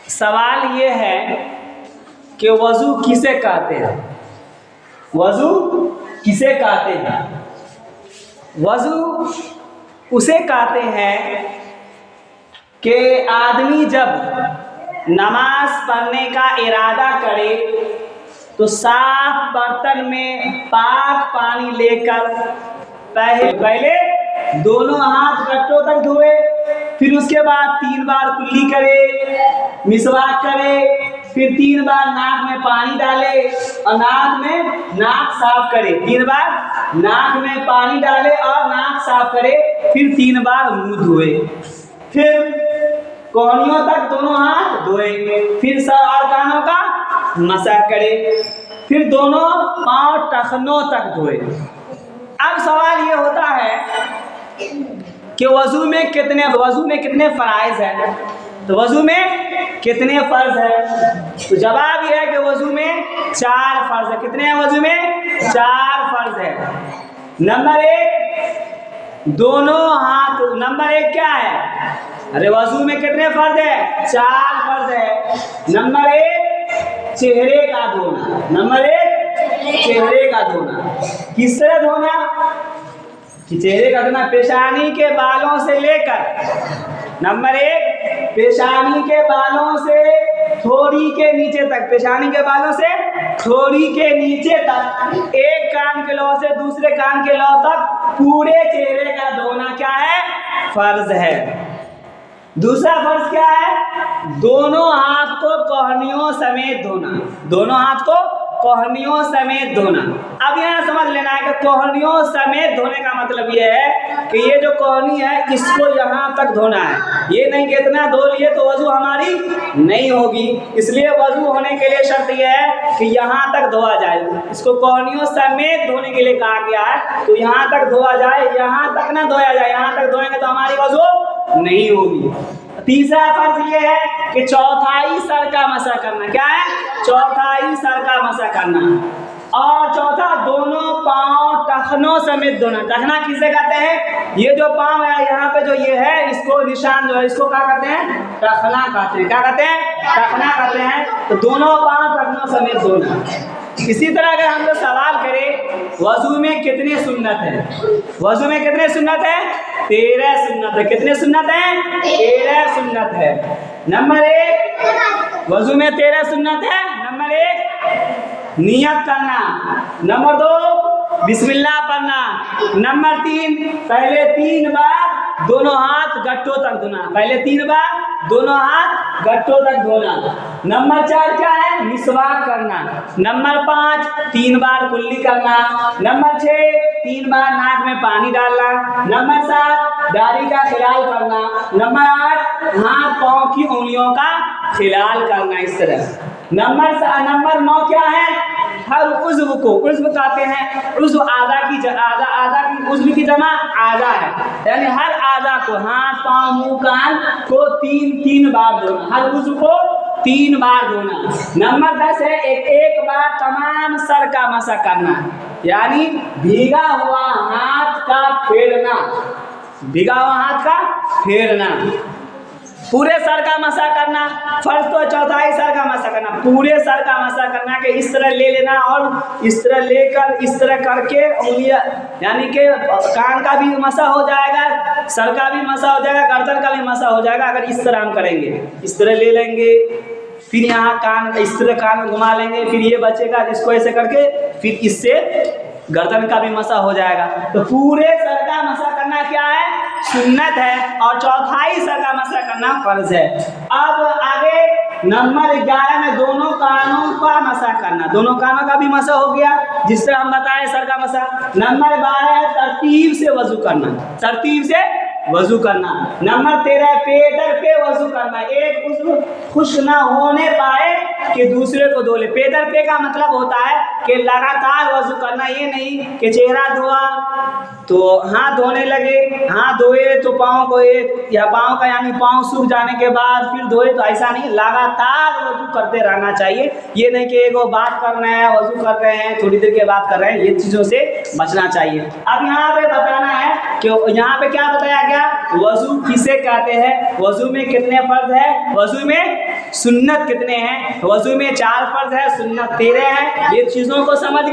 सवाल ये है कि वज़ू किसे कहते हैं? वज़ू किसे कहते हैं? वज़ू उसे कहते हैं कि आदमी जब नमाज पढ़ने का इरादा करे तो साफ बर्तन में पाक पानी लेकर पहले दोनों हाथ गट्टों तक धोए, फिर उसके बाद 3 बार कुल्ली करे, मिसवाक करे, फिर 3 बार नाक में पानी डाले और नाक साफ करे। 3 बार नाक में पानी डाले और नाक साफ करे, फिर 3 बार मुंह धोए, फिर कोहनियों तक दोनों हाथ धोए, फिर सर और कानों का मसाज करे, फिर दोनों पांव टखनों तक धोए। अब सवाल ये होता है कि वज़ू में कितने फ़राइज़ हैं, तो वज़ू में कितने फ़र्ज़ हैं? तो जवाब ये है कि वज़ू में 4 फ़र्ज़ है। कितने हैं वज़ू में? 4 फ़र्ज़ है। नंबर 1 दोनों हाथ। नंबर 1 क्या है? अरे वज़ू में कितने फ़र्ज़ है? 4 फ़र्ज़ है। नंबर 1 चेहरे का धोना। नंबर 1 चेहरे का धोना। किस तरह धोना? कि चेहरे का धोना पेशानी के बालों से लेकर, नंबर 1 पेशानी के बालों से थोड़ी के नीचे तक, पेशानी के बालों से थोड़ी के नीचे तक, एक कान के लौ से दूसरे कान के लौ तक पूरे चेहरे का धोना क्या है? फर्ज है। दूसरा फर्ज क्या है? दोनों हाथ को कोहनियों समेत धोना। दोनों हाथ को कोहनियों समेत धोना। अब यहाँ समझ लेना है कि कोहनियों समेत धोने का मतलब ये है कि ये जो कोहनी है इसको यहाँ तक धोना है। ये नहीं कि इतना धो लिए तो वज़ू हमारी नहीं होगी। इसलिए वज़ू होने के लिए शर्त यह है कि यहाँ तक धोआ जाए। इसको कोहनियों समेत धोने के लिए कहा गया है, तो यहाँ तक धोआ जाए, यहाँ तक ना धोया जाए। यहाँ तक धोएंगे तो हमारी वज़ू नहीं होगी। तीसरा फर्ज ये है कि चौथाई सर का मसा करना। क्या है? चौथाई सर का मसा करना। और चौथा दोनों पांव टखनों समेत धोना। टखना किसे कहते हैं? ये जो पांव है यहाँ पे जो ये है, इसको निशान जो है इसको क्या कहते हैं? टखना कहते हैं। क्या कहते हैं? टखना कहते हैं। तो दोनों पांव टखनों समेत धोना। इसी तरह अगर हम लोग सवाल करें वज़ू में कितने सुन्नत है? वज़ू में कितने सुन्नत है? 13 सुन्नत है। कितने सुन्नत है? 13 सुन्नत है। नंबर 1 वज़ू में 13 सुन्नत है। नंबर 1 नियत करना। नंबर 2 बिस्मिल्लाह पढ़ना। नंबर 3 पहले 3 बार दोनों हाथ गट्टों तक धोना। पहले 3 बार दोनों हाथ गट्टों तक धोना। नंबर 4 क्या है? मिसवाक करना। नंबर 5 3 बार कुल्ली करना। नंबर 6 3 बार नाक में पानी डालना। नंबर 7 दाढ़ी का खिलाल करना। नंबर 8 हाथ पाँव की उंगलियों का खिलाल करना। इस तरह नंबर 9 क्या है? हर उज़्व को, उज़्व कहते हैं, उज़्व आधा की उज़्व की जमा आधा है, यानी हर आधा को, हाथ पाँव मुंह कान को 3 बार धोना। हर उज़्व को 3 बार धोना। नंबर 10 है एक बार तमाम सर का मसा करना, यानी भीगा हुआ हाथ का फेरना। भीगा हुआ हाथ का फेरना। पूरे सर का मसा करना। फर्ज तो चौथाई सर का मसा करना। पूरे सर का मसा करना कि इस तरह ले लेना और इस तरह लेकर इस तरह करके उंगलियां, यानी कि कान का भी मसा हो जाएगा, सर का भी मसा हो जाएगा, गर्दन का भी मसा हो जाएगा। अगर इस तरह हम करेंगे, इस तरह ले लेंगे, फिर यहाँ कान इस तरह कान घुमा लेंगे, फिर ये बचेगा, इसको ऐसे करके फिर इससे गर्दन का भी मसा हो जाएगा। तो पूरे सर का मसा करना क्या है? सुन्नत है। और चौथाई सर का मसा करना फर्ज है। अब आगे नंबर 11 में दोनों कानों का मसा करना। दोनों कानों का भी मसा हो गया, जिस तरह हम बताए सर का मसा। नंबर 12 है तरतीब से वज़ू करना। तरतीब से वज़ू करना। नंबर 13 पेदर पे वज़ू करना। एक उज़्व खुश ना होने पाए कि दूसरे को धो ले। पेदर पे का मतलब होता है कि लगातार वज़ू करना। ये नहीं कि चेहरा धोआ तो हाथ धोने लगे, हाथ धोए तो पाँव को एक, या पाँव का यानी पाँव सूख जाने के बाद फिर धोए, तो ऐसा नहीं। लगातार वज़ू करते रहना चाहिए। ये नहीं कि एगो बात कर रहे हैं, वज़ू कर रहे हैं, थोड़ी देर के बाद कर रहे हैं, ये चीज़ों से बचना चाहिए। अब यहाँ पे बताना है कि यहाँ पे क्या बताया गया? वज़ू किसे कहते हैं? वज़ू में कितने फ़र्ज़ है? वज़ू में सुन्नत कितने हैं। वजू में 4 फर्ज है, सुन्नत 13 है। ये चीज़ों को समझ गए।